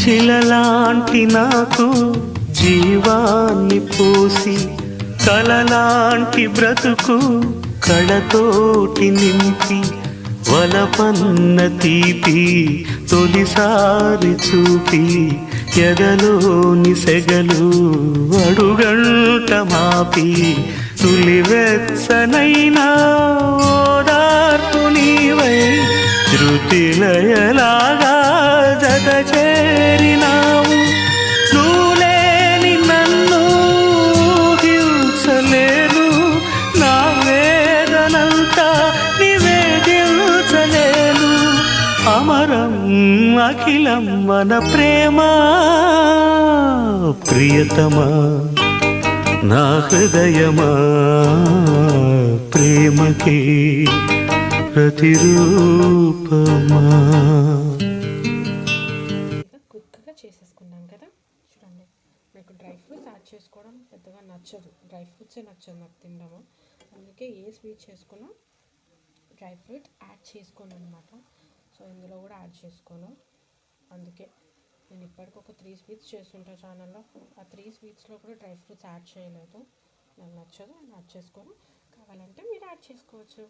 శిలలాంటి నాకు జీవాన్ని పోసి కలలాంటి బ్రతుకు కళతోటి నింపి వలపన్న తీపి తొలిసారి చూపి ఎదలోని సెగలు అడుగంట మాపి తులివెచ్చనైనా ఓదార్పు నీవై శృతిలయలాగా జత చేరినావు. నువ్వులేని నన్ను హింసలేను, నా వేదనంతా నివేదించలేను. అమరం అఖిలం మన ప్రేమ ప్రియతమా నా హృదయమా ప్రేమకి ప్రతిరూపమా. క్విక్గా చేసేసుకున్నాం కదా. చూడండి, నాకు డ్రై ఫ్రూట్స్ యాడ్ చేసుకోవడం పెద్దగా నచ్చదు, డ్రై ఫ్రూట్సే నచ్చదు నాకు తినడము. అందుకే ఏ స్వీట్ చేసుకున్నా డ్రై ఫ్రూట్ యాడ్ చేసుకోను అనమాట. సో ఇందులో కూడా యాడ్ చేసుకోను. అందుకే నేను ఇప్పటికి ఒక 3 స్వీట్స్ చేస్తుంటా ఛానల్లో. ఆ 3 స్వీట్స్లో కూడా డ్రై ఫ్రూట్స్ యాడ్ చేయలేదు. నాకు నచ్చదు, నేను యాడ్ చేసుకోను. కావాలంటే మీరు యాడ్ చేసుకోవచ్చు.